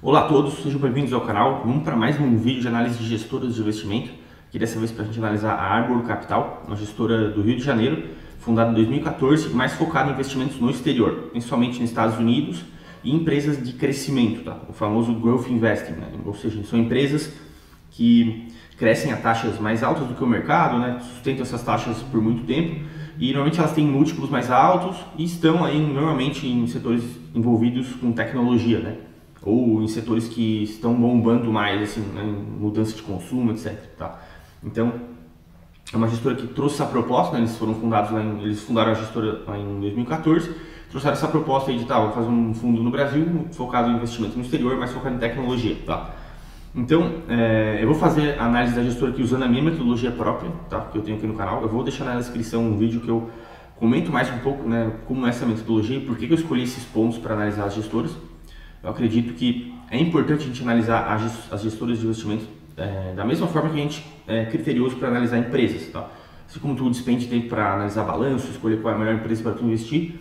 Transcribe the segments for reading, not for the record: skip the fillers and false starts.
Olá a todos, sejam bem-vindos ao canal. Vamos para mais um vídeo de análise de gestoras de investimento, que dessa vez para a gente analisar a Arbor Capital, uma gestora do Rio de Janeiro, fundada em 2014, mais focada em investimentos no exterior, principalmente nos Estados Unidos e empresas de crescimento, tá? O famoso Growth Investing, né? Ou seja, são empresas que crescem a taxas mais altas do que o mercado, né? Sustentam essas taxas por muito tempo e normalmente elas têm múltiplos mais altos e estão aí normalmente em setores envolvidos com tecnologia, né? Ou em setores que estão bombando mais, assim, né, em mudança de consumo, etc. Tá? Então, é uma gestora que trouxe essa proposta, né, eles fundaram a gestora lá em 2014, trouxeram essa proposta aí de, vou fazer um fundo no Brasil, focado em investimento no exterior, mas focado em tecnologia, tá? Então, eu vou fazer a análise da gestora aqui usando a minha metodologia própria, tá? Que eu tenho aqui no canal. Eu vou deixar na descrição um vídeo que eu comento mais um pouco, né, como é essa metodologia e por que eu escolhi esses pontos para analisar as gestoras. Eu acredito que é importante a gente analisar as gestoras de investimento da mesma forma que a gente é criterioso para analisar empresas. Tá? Assim como tu despende tempo para analisar balanço, escolher qual é a melhor empresa para tu investir,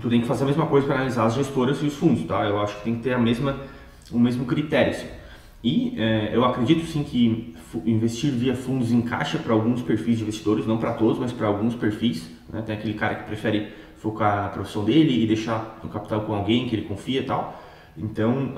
tu tem que fazer a mesma coisa para analisar as gestoras e os fundos. Tá? Eu acho que tem que ter o mesmo critério. Assim. E eu acredito sim que investir via fundos encaixa para alguns perfis de investidores, não para todos, mas para alguns perfis. Né? Tem aquele cara que prefere focar na profissão dele e deixar o capital com alguém que ele confia e tal. Então,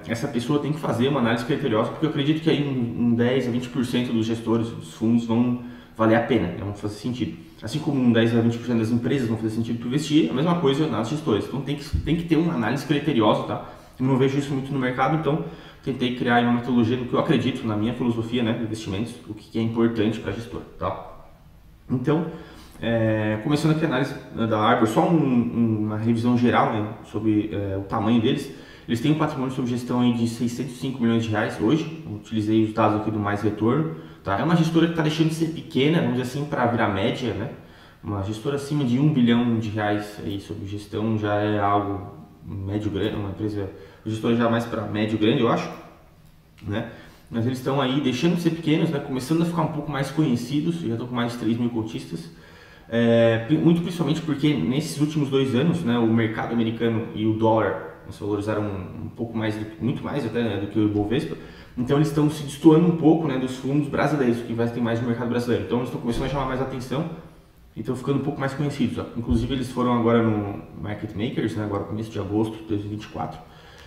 essa pessoa tem que fazer uma análise criteriosa, porque eu acredito que aí um 10 a 20% dos gestores, dos fundos, vão valer a pena, vão fazer sentido. Assim como um 10 a 20% das empresas vão fazer sentido para investir, a mesma coisa nas gestoras. Então, tem que ter uma análise criteriosa, tá? Eu não vejo isso muito no mercado, então tentei criar uma metodologia no que eu acredito, na minha filosofia, né, de investimentos, o que é importante para a gestora, tá? Então, começando aqui a análise da Arbor, só uma revisão geral, né, sobre o tamanho deles. Eles têm um patrimônio sob gestão aí de 605 milhões de reais hoje. Eu utilizei os dados aqui do Mais Retorno. Tá? É uma gestora que está deixando de ser pequena, vamos dizer assim, para virar média, né? Uma gestora acima de 1 bilhão de reais aí sob gestão já é algo médio grande, uma empresa, uma gestora já mais para médio grande, eu acho, né? Mas eles estão aí deixando de ser pequenos, né? Começando a ficar um pouco mais conhecidos, já estão com mais de 3 mil cotistas. Muito principalmente porque nesses últimos 2 anos, né, o mercado americano e o dólar se valorizaram um pouco mais, muito mais até, né, do que o Ibovespa. Então eles estão se destoando um pouco, né, dos fundos brasileiros, que investem mais no mercado brasileiro. Então eles estão começando a chamar mais atenção e estão ficando um pouco mais conhecidos. Ó. Inclusive eles foram agora no Market Makers, né, agora começo de agosto de 2024.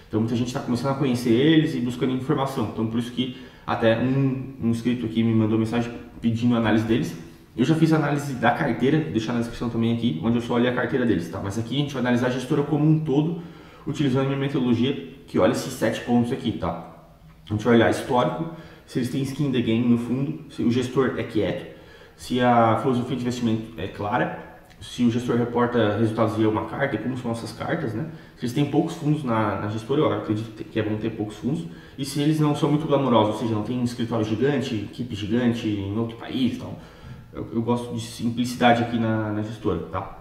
Então muita gente está começando a conhecer eles e buscando informação. Então por isso que até um inscrito aqui me mandou mensagem pedindo a análise deles. Eu já fiz a análise da carteira, vou deixar na descrição também aqui, onde eu só olhei a carteira deles, tá? Mas aqui a gente vai analisar a gestora como um todo, utilizando a minha metodologia, que olha esses 7 pontos aqui, tá? A gente vai olhar histórico, se eles têm skin in the game no fundo, se o gestor é quieto, se a filosofia de investimento é clara, se o gestor reporta resultados via uma carta e como são essas cartas, né? Se eles têm poucos fundos na gestora, eu acredito que é bom ter poucos fundos, e se eles não são muito glamourosos, ou seja, não tem um escritório gigante, equipe gigante em outro país e tal. Eu gosto de simplicidade aqui na gestora, tá?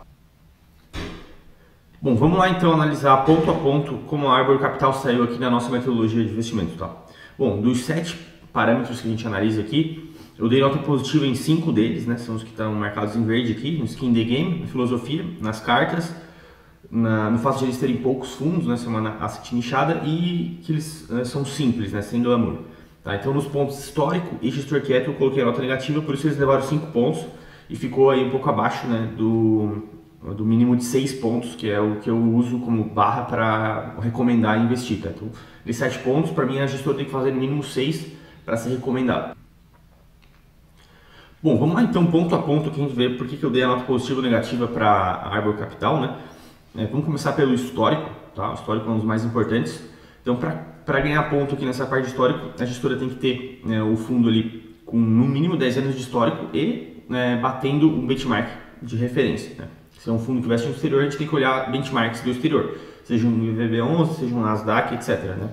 Bom, vamos lá então analisar ponto a ponto como a Arbor Capital saiu aqui na nossa metodologia de investimento, tá? Bom, dos 7 parâmetros que a gente analisa aqui, eu dei nota positiva em 5 deles, né? São os que estão marcados em verde aqui, no skin in the game, na filosofia, nas cartas, no fato de eles terem poucos fundos, né? Ser uma asset nichada e que eles são simples, né? Sem glamour. Tá, então nos pontos histórico e gestor quieto eu coloquei a nota negativa, por isso eles levaram 5 pontos e ficou aí um pouco abaixo, né, do mínimo de 6 pontos, que é o que eu uso como barra para recomendar investir. Tá? Então, de 7 pontos, para mim a gestora tem que fazer no mínimo 6 para ser recomendado. Bom, vamos lá então ponto a ponto que a gente vê por que eu dei a nota positiva ou negativa para a Arbor Capital, né? Vamos começar pelo histórico, tá? O histórico é um dos mais importantes. Então, para ganhar ponto aqui nessa parte de histórico, a gestora tem que ter o fundo ali com no mínimo 10 anos de histórico e batendo um benchmark de referência. Né? Se é um fundo que investe no exterior, a gente tem que olhar benchmarks do exterior, seja um IVB11, seja um Nasdaq, etc. Né?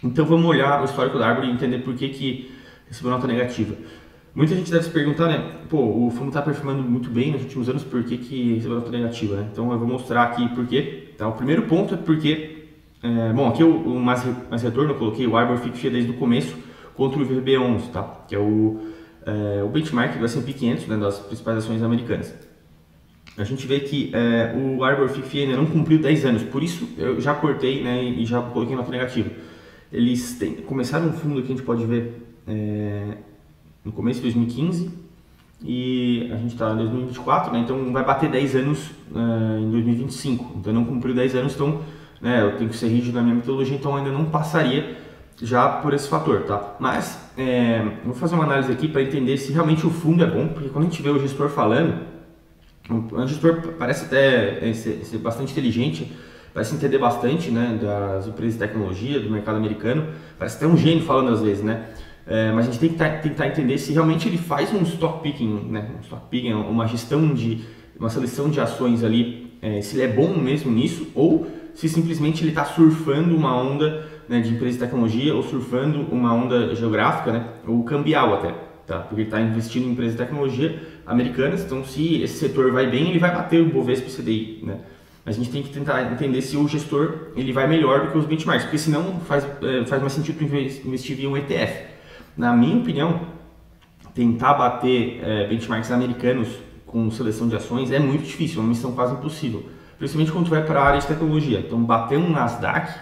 Então vamos olhar o histórico da Arbor e entender por que recebeu nota negativa. Muita gente deve se perguntar, né? Pô, o fundo está performando muito bem nos últimos anos, por que recebeu nota negativa? Né? Então eu vou mostrar aqui por quê. Tá? O primeiro ponto é porque bom, aqui o mais retorno eu coloquei o Arbor Fixed desde o começo contra o IVB11, tá? Que é o benchmark do S&P 500, né, das principais ações americanas. a gente vê que o Arbor FIFI ainda não cumpriu 10 anos, por isso eu já cortei, né, e já coloquei nota negativa. Eles começaram um fundo que a gente pode ver no começo de 2015 e a gente está em 2024, né, então vai bater 10 anos em 2025, então não cumpriu 10 anos, então eu tenho que ser rígido na minha metodologia, então ainda não passaria já por esse fator, tá? Mas vou fazer uma análise aqui para entender se realmente o fundo é bom, porque quando a gente vê o gestor falando, o gestor parece até ser bastante inteligente, parece entender bastante, né, das empresas de tecnologia, do mercado americano, parece até um gênio falando às vezes, né? Mas a gente tem que tentar entender se realmente ele faz um stock picking, né? Um stock picking, uma gestão uma seleção de ações ali, se ele é bom mesmo nisso, ou se simplesmente ele está surfando uma onda, né, de empresa de tecnologia, ou surfando uma onda geográfica, né, ou cambial até. Tá? Porque ele está investindo em empresas de tecnologia americanas, então se esse setor vai bem, ele vai bater o Bovespa e o CDI, né? A gente tem que tentar entender se o gestor ele vai melhor do que os benchmarks, porque senão faz mais sentido investir em um ETF. Na minha opinião, tentar bater benchmarks americanos com seleção de ações é muito difícil, é uma missão quase impossível, principalmente quando tu vai para a área de tecnologia. Então bater um Nasdaq,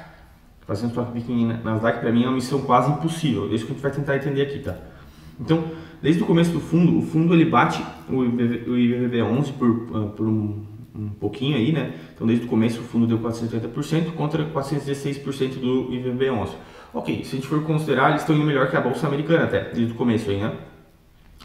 fazendo stock picking em Nasdaq, para mim é uma missão quase impossível, é isso que a gente vai tentar entender aqui, tá? Então, desde o começo do fundo, o fundo ele bate o IVVB11 por um pouquinho aí, né? Então, desde o começo o fundo deu 430% contra 416% do IVVB11. Ok, se a gente for considerar, eles estão indo melhor que a Bolsa Americana até, desde o começo aí, né?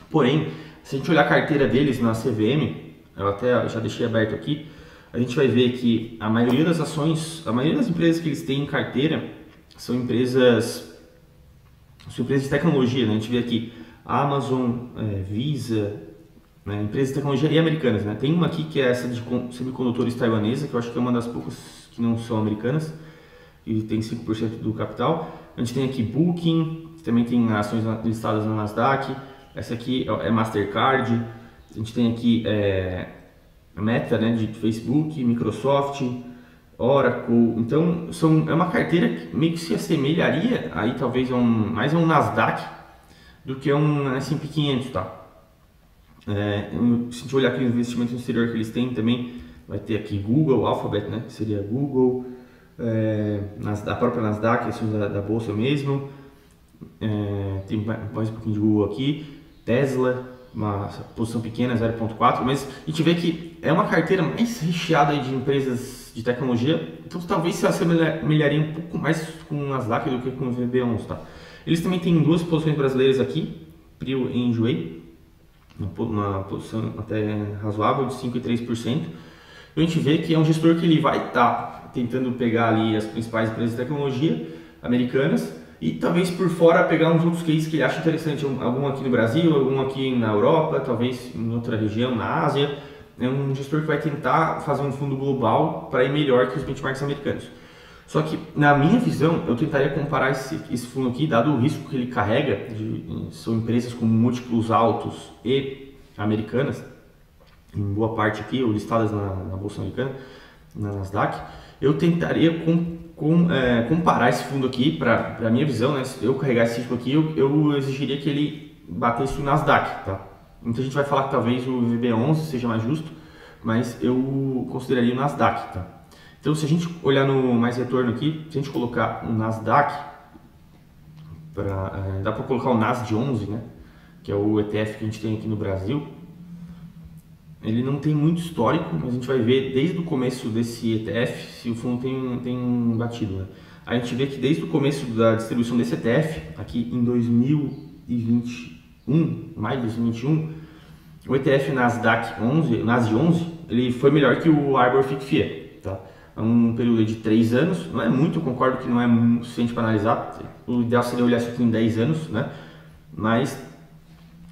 Porém, se a gente olhar a carteira deles na CVM, eu até já deixei aberto aqui, a gente vai ver que a maioria das ações, a maioria das empresas que eles têm em carteira são empresas de tecnologia, né? A gente vê aqui Amazon, Visa, né? Empresas de tecnologia e americanas, né? Tem uma aqui que é essa de semicondutores taiwanesa, que eu acho que é uma das poucas que não são americanas, e tem 5% do capital. A gente tem aqui Booking, que também tem ações listadas na Nasdaq. Essa aqui é Mastercard. A gente tem aqui Meta, né, de Facebook, Microsoft, Oracle. Então é uma carteira que meio que se assemelharia aí talvez mais a um Nasdaq do que a um S&P 500, tá? Se a gente olhar aqui o investimento no exterior que eles têm também, vai ter aqui Google, Alphabet, né, que seria Google, a própria Nasdaq, assim, da bolsa mesmo, tem mais um pouquinho de Google aqui, Tesla, uma posição pequena, 0,4, mas a gente vê que é uma carteira mais recheada de empresas de tecnologia, então talvez se assemelharia um pouco mais com o Nasdaq do que com o VB11, tá? Eles também têm duas posições brasileiras aqui, Prio e Enjoei, uma posição até razoável de 5% e 3%. A gente vê que é um gestor que ele vai estar tentando pegar ali as principais empresas de tecnologia americanas e talvez por fora pegar uns outros cases que ele acha interessante, algum aqui no Brasil, algum aqui na Europa, talvez em outra região, na Ásia. É um gestor que vai tentar fazer um fundo global para ir melhor que os benchmarks americanos. Só que, na minha visão, eu tentaria comparar esse fundo aqui, dado o risco que ele carrega, são empresas com múltiplos altos e americanas, em boa parte aqui, ou listadas na Bolsa Americana, na Nasdaq, eu tentaria comparar esse fundo aqui, para a minha visão, né, se eu carregar esse risco aqui, eu exigiria que ele batesse o Nasdaq, tá? Muita gente vai falar que talvez o VB11 seja mais justo, mas eu consideraria o Nasdaq, tá? Então, se a gente olhar no mais retorno aqui, se a gente colocar o Nasdaq, dá para colocar o Nas de 11, né, que é o ETF que a gente tem aqui no Brasil. Ele não tem muito histórico, mas a gente vai ver desde o começo desse ETF se o fundo tem batido, né? A gente vê que desde o começo da distribuição desse ETF, aqui em 2021, maio de 2021, o ETF Nasdaq 11, Nas de 11, ele foi melhor que o Arbor FICFIA, tá? É um período de 3 anos, não é muito, eu concordo que não é suficiente para analisar, o ideal seria olhar isso aqui em 10 anos, né? Mas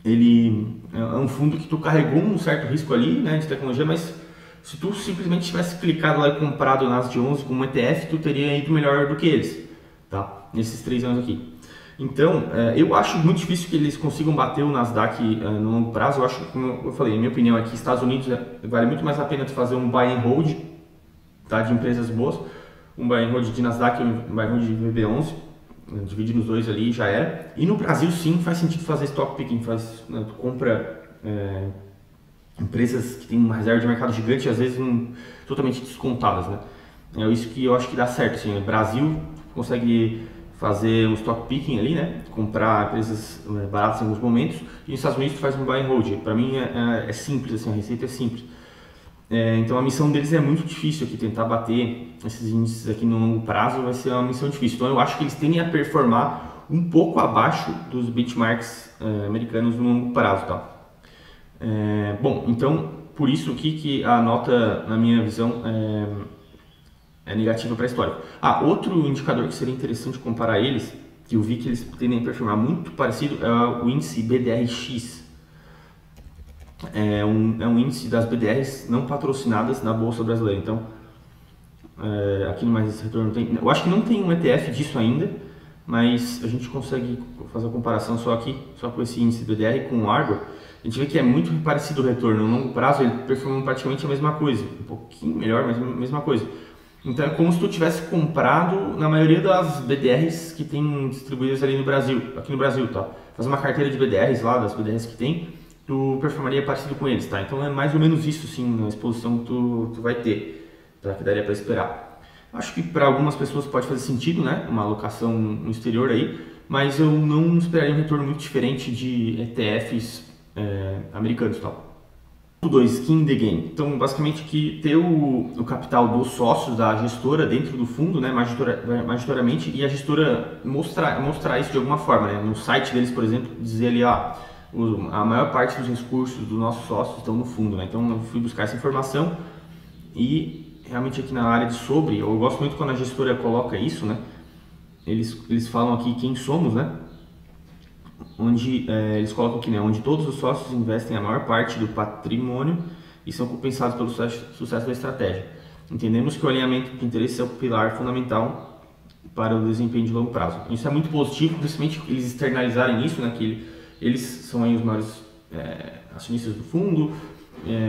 ele é um fundo que tu carregou um certo risco ali, né, de tecnologia, mas se tu simplesmente tivesse clicado lá e comprado o Nas de 11 com um ETF, tu teria ido melhor do que eles, tá? Nesses 3 anos aqui. Então, eu acho muito difícil que eles consigam bater o Nasdaq no longo prazo. Eu acho, como eu falei, a minha opinião é que Estados Unidos vale muito mais a pena tu fazer um buy and hold, tá, de empresas boas, um buy and hold de Nasdaq e um buy and hold de VB11, divide nos dois ali e já era. E no Brasil sim faz sentido fazer stock picking, tu compra empresas que têm uma reserva de mercado gigante, às vezes totalmente descontadas, né? É isso que eu acho que dá certo, assim, o Brasil consegue fazer um stock picking ali, né? Comprar empresas baratas em alguns momentos, e nos Estados Unidos faz um buy and hold. Para mim é simples, assim, a receita é simples. Então a missão deles é muito difícil aqui, tentar bater esses índices aqui no longo prazo vai ser uma missão difícil. Então eu acho que eles tendem a performar um pouco abaixo dos benchmarks americanos no longo prazo, tá? Bom, então por isso que a nota, na minha visão, é negativa para a história. Outro indicador que seria interessante comparar eles, que eu vi que eles tendem a performar muito parecido, é o índice BDRX. É um índice das BDRs não patrocinadas na Bolsa Brasileira. Então, aqui no Mais Retorno tem... Eu acho que não tem um ETF disso ainda, mas a gente consegue fazer a comparação só com esse índice BDR com o Arbor. A gente vê que é muito parecido o retorno. No longo prazo ele performa praticamente a mesma coisa, um pouquinho melhor, mas a mesma coisa. Então é como se tu tivesse comprado na maioria das BDRs que tem distribuídas ali no Brasil, aqui no Brasil, tá? Faz uma carteira de BDRs lá, das BDRs que tem, tu performaria parecido com eles, tá? Então é mais ou menos isso, sim, na exposição que tu vai ter, tá? Que daria para esperar. Acho que para algumas pessoas pode fazer sentido, né? Uma alocação no exterior aí, mas eu não esperaria um retorno muito diferente de ETFs americanos, tá? 2. Skin in the game. Então, basicamente, que ter o capital dos sócios da gestora dentro do fundo, né, majoritariamente, e a gestora mostrar isso de alguma forma, né? No site deles, por exemplo, dizer ali, a maior parte dos recursos dos nossos sócios estão no fundo, né? Então, eu fui buscar essa informação e realmente aqui na área de sobre, eu gosto muito quando a gestora coloca isso, né? Eles falam aqui quem somos, né? Onde eles colocam aqui, né, onde todos os sócios investem a maior parte do patrimônio e são compensados pelo sucesso da estratégia. Entendemos que o alinhamento de interesse é o pilar fundamental para o desempenho de longo prazo. Isso é muito positivo, principalmente eles externalizarem isso, né, que eles são aí os maiores acionistas do fundo,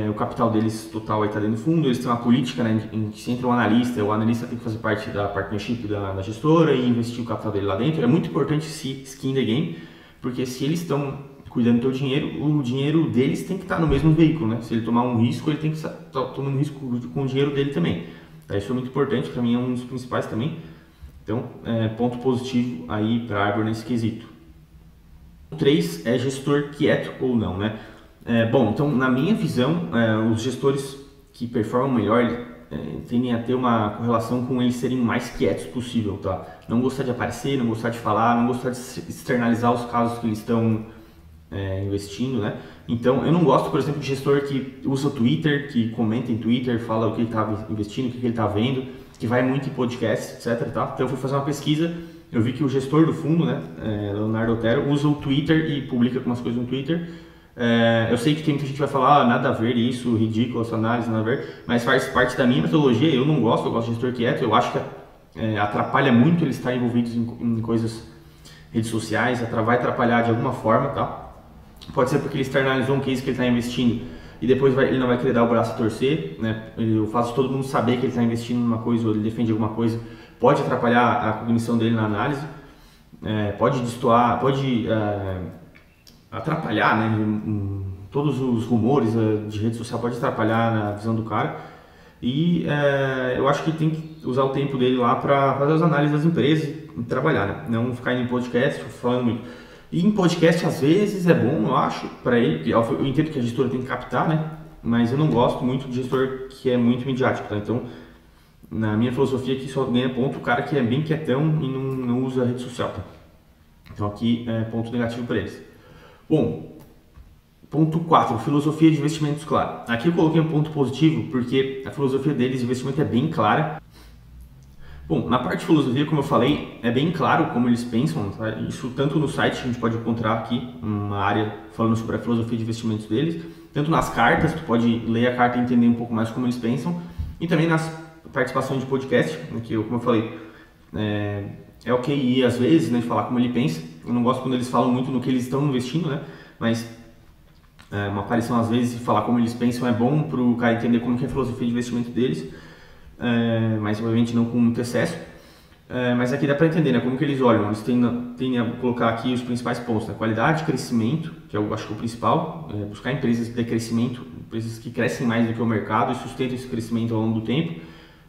o capital deles total está dentro do fundo, eles têm uma política, né, em que se entra o analista tem que fazer parte da partnership da gestora e investir o capital dele lá dentro. É muito importante esse skin in the game, porque se eles estão cuidando do teu dinheiro, o dinheiro deles tem que estar no mesmo veículo, né? Se ele tomar um risco, ele tem que estar tomando risco com o dinheiro dele também. Isso é muito importante, para mim é um dos principais também. Então, ponto positivo aí para a Arbor nesse quesito. 3 é gestor quieto ou não, né? Bom, então na minha visão, os gestores que performam melhor tendem a ter uma correlação com eles serem mais quietos possível, tá? Não gostar de aparecer, não gostar de falar, não gostar de externalizar os casos que eles estão investindo, né? Então, eu não gosto, por exemplo, de gestor que usa o Twitter, que comenta em Twitter, fala o que ele está investindo, o que ele está vendo, que vai muito em podcast, etc, tá? Então, eu fui fazer uma pesquisa, eu vi que o gestor do fundo, né, Leonardo Otero, usa o Twitter e publica algumas coisas no Twitter. Eu sei que tem muita gente que vai falar, nada a ver isso, ridículo essa análise, nada a ver, mas faz parte da minha metodologia. Eu não gosto, eu gosto de gestor quieto, eu acho que atrapalha muito eles estarem envolvidos em coisas, redes sociais, vai atrapalhar de alguma forma, tá? Pode ser porque ele externalizou um case que ele está investindo e depois ele não vai querer dar o braço a torcer, né? O fato de todo mundo saber que ele está investindo numa coisa ou ele defende alguma coisa pode atrapalhar a cognição dele na análise, pode destoar, pode atrapalhar, né? Todos os rumores de rede social pode atrapalhar na visão do cara. E eu acho que tem que usar o tempo dele lá para fazer as análises das empresas e trabalhar, né? Não ficar indo em podcast falando muito. E em podcast às vezes é bom, eu acho, para ele. Eu entendo que a gestora tem que captar, né? Mas eu não gosto muito de gestor que é muito midiático, tá? Então, na minha filosofia aqui só ganha ponto o cara que é bem quietão e não usa a rede social, tá? Então aqui é ponto negativo para eles. Bom, ponto 4, filosofia de investimentos clara. Aqui eu coloquei um ponto positivo porque a filosofia deles de investimento é bem clara. Bom, na parte de filosofia, como eu falei, é bem claro como eles pensam, tá? Isso tanto no site, a gente pode encontrar aqui uma área falando sobre a filosofia de investimentos deles, tanto nas cartas, tu pode ler a carta e entender um pouco mais como eles pensam, e também nas participações de podcast, né, que como eu falei, é ok ir às vezes, né, de falar como ele pensa. Eu não gosto quando eles falam muito no que eles estão investindo, né, mas uma aparição às vezes e falar como eles pensam é bom para o cara entender como que é a filosofia de investimento deles, mas obviamente não com muito excesso. Mas aqui dá para entender, né, como que eles olham. Eles tendem a colocar aqui os principais pontos, né? Qualidade, crescimento, que eu acho que é o principal, buscar empresas de crescimento, empresas que crescem mais do que o mercado e sustentam esse crescimento ao longo do tempo.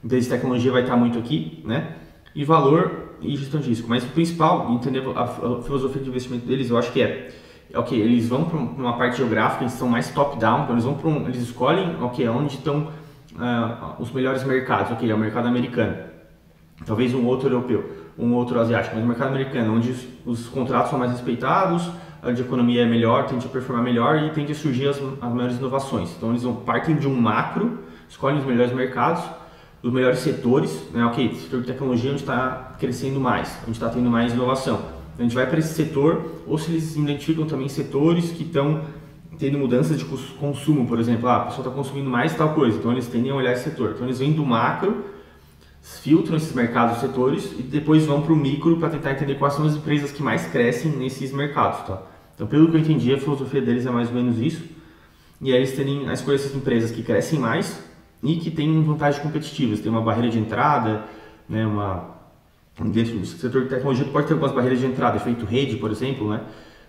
Empresas de tecnologia vai estar muito aqui, né? E valor e gestão de risco. Mas o principal, entender a filosofia de investimento deles, eu acho que ok, eles vão para uma parte geográfica, eles são mais top-down, então eles escolhem, ok, onde estão os melhores mercados, ok, é o mercado americano. Talvez um outro europeu, um outro asiático, mas no mercado americano, onde os contratos são mais respeitados, onde a economia é melhor, tende a performar melhor e tende a surgir as maiores inovações. Então eles partem de um macro, escolhem os melhores mercados, os melhores setores, né? Ok, setor de tecnologia onde está crescendo mais, onde está tendo mais inovação. Então a gente vai para esse setor, ou se eles identificam também setores que estão tendo mudanças de consumo, por exemplo, a pessoa está consumindo mais tal coisa, então eles tendem a olhar esse setor. Então eles vêm do macro, filtram esses mercados, setores e depois vão para o micro para tentar entender quais são as empresas que mais crescem nesses mercados, tá? Então, pelo que eu entendi, a filosofia deles é mais ou menos isso. E aí eles têm a escolha dessas empresas que crescem mais e que têm vantagens competitivas, tem uma barreira de entrada, né, dentro do setor de tecnologia pode ter algumas barreiras de entrada, efeito rede, por exemplo, né?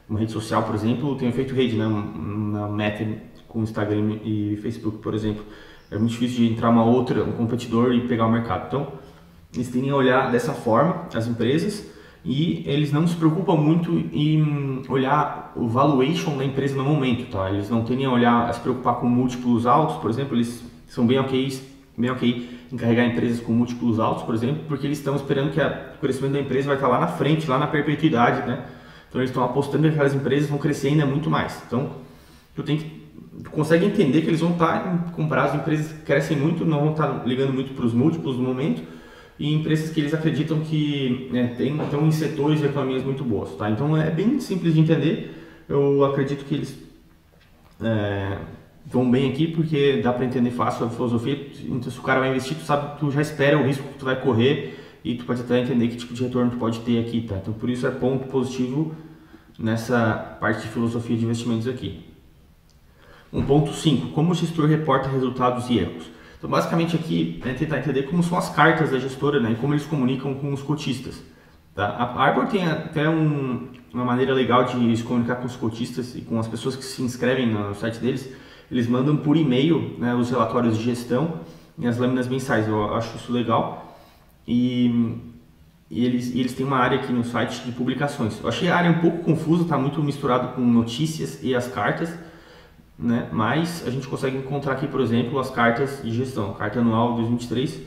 Uma rede social, por exemplo, tem efeito rede, né? Na Meta com Instagram e Facebook, por exemplo. É muito difícil de entrar um competidor e pegar o mercado. Então, eles tendem a olhar dessa forma as empresas e eles não se preocupam muito em olhar o valuation da empresa no momento, tá? Eles não tendem a se preocupar com múltiplos altos, por exemplo, eles são bem ok em carregar empresas com múltiplos altos, por exemplo, porque eles estão esperando que o crescimento da empresa vai estar lá na frente, lá na perpetuidade, né? Então eles estão apostando que aquelas empresas vão crescer ainda muito mais. Então, tu consegue entender que eles vão estar comprados, empresas que crescem muito, não vão estar ligando muito para os múltiplos no momento, e empresas que eles acreditam que estão em setores de economias muito boas, tá? Então é bem simples de entender. Eu acredito que eles vão bem aqui porque dá para entender fácil a filosofia. Então, se o cara vai investir, tu já espera o risco que tu vai correr e tu pode até entender que tipo de retorno tu pode ter aqui, tá? Então por isso é ponto positivo nessa parte de filosofia de investimentos aqui. 1.5. Como o gestor reporta resultados e erros. Então, basicamente aqui é tentar entender como são as cartas da gestora, né, e como eles comunicam com os cotistas. Tá? A Arbor tem até uma maneira legal de se comunicar com os cotistas e com as pessoas que se inscrevem no site deles. Eles mandam por e-mail, né, os relatórios de gestão e as lâminas mensais. Eu acho isso legal. E eles têm uma área aqui no site de publicações. Eu achei a área um pouco confusa, está muito misturado com notícias e as cartas, né? Mas a gente consegue encontrar aqui, por exemplo, as cartas de gestão, carta anual 2023,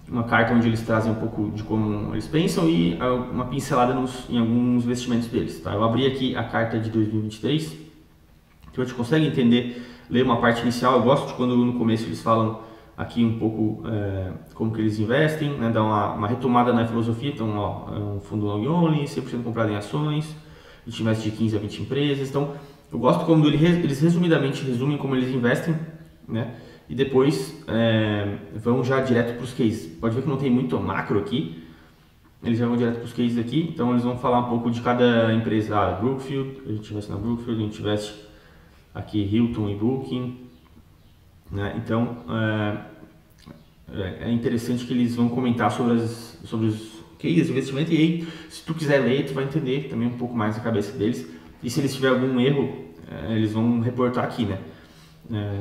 uma carta onde eles trazem um pouco de como eles pensam e uma pincelada em alguns investimentos deles. Tá? Eu abri aqui a carta de 2023, que a gente consegue entender, ler uma parte inicial. Eu gosto de quando no começo eles falam aqui um pouco como que eles investem, né? Dá uma retomada na filosofia. Então, ó, é um fundo long only, 100% comprado em ações, a gente investe de 15 a 20 empresas. Então, eu gosto quando eles resumidamente resumem como eles investem, né? E depois vão já direto para os cases. Pode ver que não tem muito macro aqui, eles já vão direto para os cases aqui. Então eles vão falar um pouco de cada empresa. Brookfield, a gente investe na Brookfield, a gente investe aqui Hilton e Booking, né? Então é interessante que eles vão comentar sobre os cases de investimento, e aí, se tu quiser ler, tu vai entender também um pouco mais a cabeça deles. E se eles tiverem algum erro, eles vão reportar aqui, né?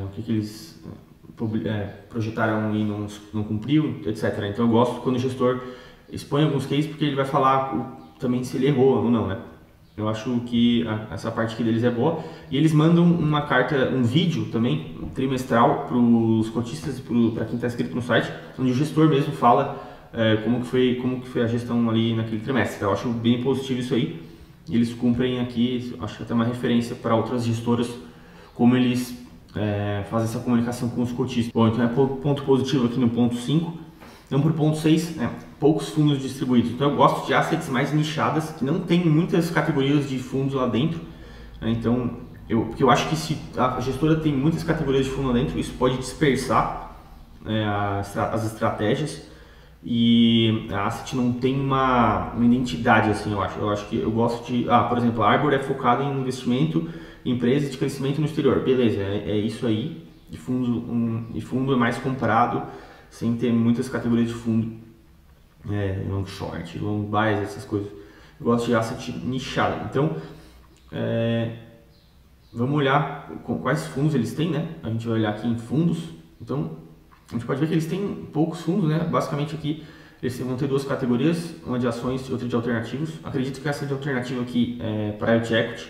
O que eles projetaram e não cumpriu, etc. Então eu gosto quando o gestor expõe alguns cases, porque ele vai falar também se ele errou ou não, né? Eu acho que essa parte aqui deles é boa. E eles mandam uma carta, um vídeo também, trimestral, para os cotistas e para quem está inscrito no site, onde o gestor mesmo fala como que foi a gestão ali naquele trimestre. Eu acho bem positivo isso aí. E eles cumprem aqui, acho que até uma referência para outras gestoras, como eles fazem essa comunicação com os cotistas. Bom, então é ponto positivo aqui no ponto 5. Então, para o ponto 6, poucos fundos distribuídos. Então, eu gosto de assets mais nichadas, que não tem muitas categorias de fundos lá dentro. Né? Então, porque eu acho que se a gestora tem muitas categorias de fundo lá dentro, isso pode dispersar as estratégias. E a asset não tem uma identidade, assim, eu acho. Eu acho que eu gosto de... por exemplo, a Arbor é focada em investimento em empresas de crescimento no exterior. Beleza, é isso aí. E fundo é mais comprado, sem ter muitas categorias de fundo. long short, long buys, essas coisas. Eu gosto de asset nichado. Então, vamos olhar quais fundos eles têm, né? A gente vai olhar aqui em fundos. Então, a gente pode ver que eles têm poucos fundos, né? Basicamente aqui eles vão ter duas categorias, uma de ações e outra de alternativos. Acredito que essa de alternativa aqui é Private Equity.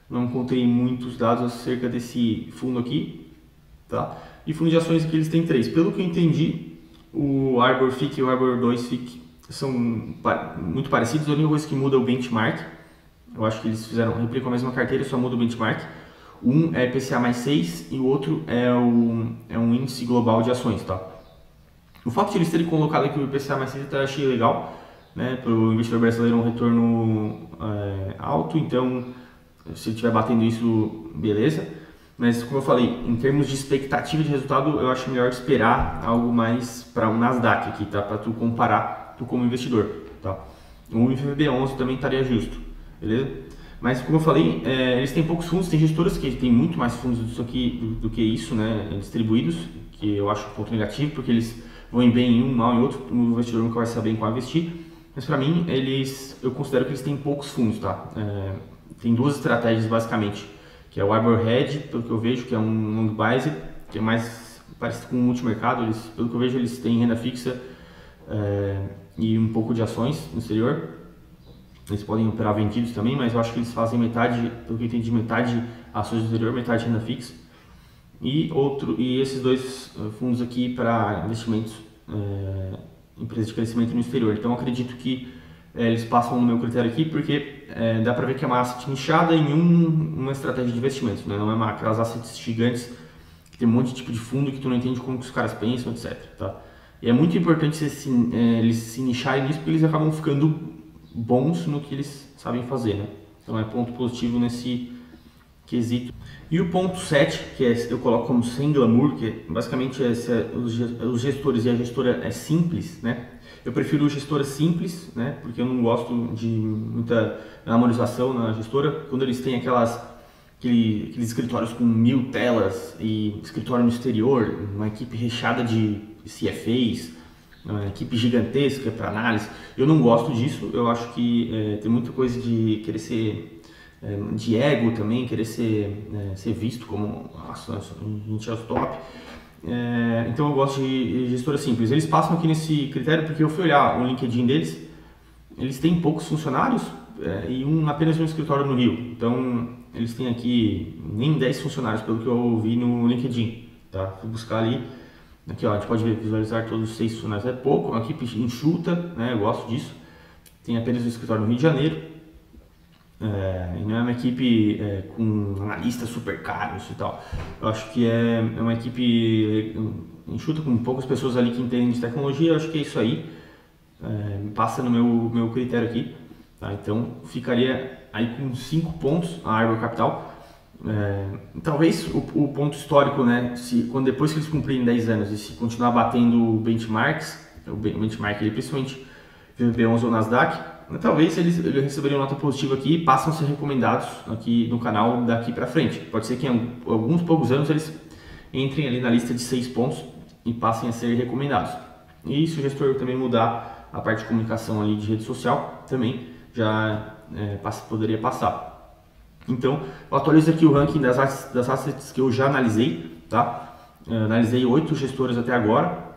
Não encontrei muitos dados acerca desse fundo aqui, tá? E fundo de ações aqui eles têm três. Pelo que eu entendi, o Arbor FIC e o Arbor 2 FIC são muito parecidos. A única coisa que muda é o benchmark. Eu acho que eles replicam a mesma carteira, só muda o benchmark. Um é IPCA mais 6 e o outro é um índice global de ações, tá? O fato de eles terem colocado aqui o IPCA mais 6 eu achei legal, né? Para o investidor brasileiro é um retorno alto, então se ele estiver batendo isso, beleza. Mas como eu falei, em termos de expectativa de resultado, eu acho melhor esperar algo mais para um Nasdaq aqui, tá? Para tu comparar, tu como investidor, tá? O IFVB11 também estaria justo, beleza? Mas como eu falei, eles têm poucos fundos, tem gestoras que têm muito mais fundos do que isso, né? Distribuídos, que eu acho um ponto negativo, porque eles vão bem em um, mal em outro, o investidor nunca vai saber em qual investir. Mas para mim, eu considero que eles têm poucos fundos, tá? Tem duas estratégias basicamente, que é o Arbor Hedge, pelo que eu vejo, que é um long biased, que é mais parecido com o multimercado. Pelo que eu vejo, eles têm renda fixa e um pouco de ações no exterior. Eles podem operar vendidos também, mas eu acho que eles fazem metade, pelo que eu entendi, metade ações do exterior, metade renda fixa. E esses dois fundos aqui para investimentos, empresas de crescimento no exterior. Então eu acredito que eles passam no meu critério aqui, porque dá para ver que é uma asset nichada em uma estratégia de investimentos, né? Não é aquelas assets gigantes que tem um monte de tipo de fundo que tu não entende como que os caras pensam, etc. Tá? E é muito importante eles se nicharem nisso, porque eles acabam ficando bons no que eles sabem fazer, né? Então é ponto positivo nesse quesito. E o ponto 7, que eu coloco como sem glamour, que basicamente os gestores e a gestora é simples, né? Eu prefiro gestora simples, né? Porque eu não gosto de muita glamorização na gestora. Quando eles têm aqueles escritórios com 1000 telas e escritório no exterior, uma equipe recheada de CFAs, uma equipe gigantesca para análise, eu não gosto disso. Eu acho que tem muita coisa de querer ser de ego também, querer ser visto como a gente é os top. Então eu gosto de gestora simples. Eles passam aqui nesse critério porque eu fui olhar o LinkedIn deles, eles têm poucos funcionários e apenas um escritório no Rio. Então eles têm aqui nem 10 funcionários, pelo que eu vi no LinkedIn, tá? Fui buscar ali, aqui ó, a gente pode visualizar todos os 6 funcionários, é pouco, uma equipe enxuta, né? Eu gosto disso. Tem apenas um escritório no Rio de Janeiro. E não é uma equipe com analistas super caros e tal. Eu acho que é uma equipe enxuta, com poucas pessoas ali que entendem de tecnologia. Eu acho que é isso aí. Passa no meu critério aqui, tá? Então ficaria aí com 5 pontos a Arbor Capital. Talvez o ponto histórico, né? Depois que eles cumprirem 10 anos e se continuar batendo benchmarks, o benchmark ele, principalmente VB11 ou Nasdaq, talvez eles receberiam nota positiva aqui e passam a ser recomendados aqui no canal daqui para frente. Pode ser que em alguns poucos anos eles entrem ali na lista de 6 pontos e passem a ser recomendados. E se o gestor também mudar a parte de comunicação ali de rede social, também já poderia passar. Então, eu atualizo aqui o ranking das assets que eu já analisei, tá? Analisei 8 gestoras até agora.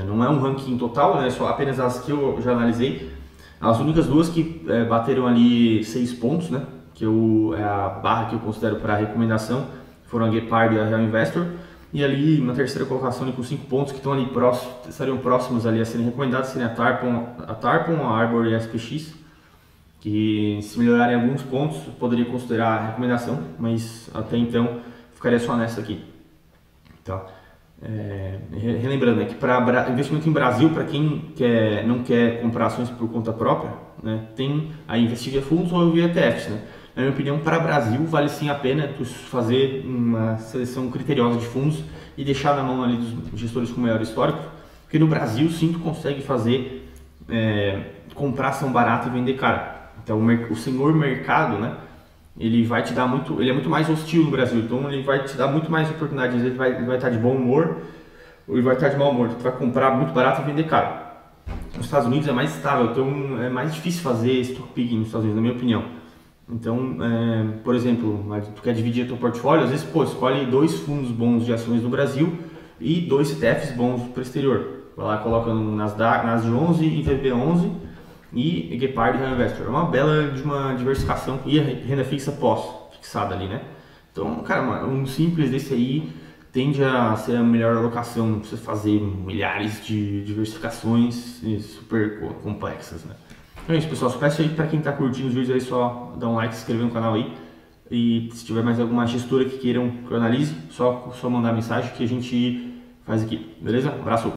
Não é um ranking total, é só apenas as que eu já analisei. As únicas duas que bateram ali 6 pontos, né? Que é a barra que eu considero para recomendação, foram a Gepard e a Real Investor. E ali na terceira colocação ali, com 5 pontos que estão ali estariam próximos ali a serem recomendados, seriam a Tarpon, a Arbor e a SPX, que se melhorarem alguns pontos poderia considerar a recomendação, mas até então ficaria só nessa aqui, tá? Relembrando, né, que para investimento em Brasil, para quem não quer comprar ações por conta própria, né, tem a investir via fundos ou via ETFs, né? Na minha opinião, para Brasil vale sim a pena tu fazer uma seleção criteriosa de fundos e deixar na mão ali dos gestores com maior histórico, porque no Brasil sim tu consegue fazer comprar ação barata e vender cara. Então o senhor mercado, né, ele vai te dar ele é muito mais hostil no Brasil, então ele vai te dar muito mais oportunidades. Ele vai estar de bom humor ou ele vai estar de mau humor. Tu vai comprar muito barato e vender caro. nos Estados Unidos é mais estável, então é mais difícil fazer stock picking nos Estados Unidos, na minha opinião. Então, por exemplo, tu quer dividir teu portfólio, às vezes, escolhe 2 fundos bons de ações no Brasil e 2 ETFs bons para o exterior. Vai lá, coloca no Nasdaq, NASD11 e VB11 e Gepard Real Investor. É uma bela de uma diversificação e a renda fixa fixada ali, né? Então, cara, um simples desse aí tende a ser a melhor alocação, não precisa fazer milhares de diversificações super complexas, né? Então é isso, pessoal. Só peço aí para quem está curtindo os vídeos aí, só dar um like, se inscrever no canal aí. E se tiver mais alguma gestora que queiram que eu analise, só mandar mensagem que a gente faz aqui, beleza? Um abraço!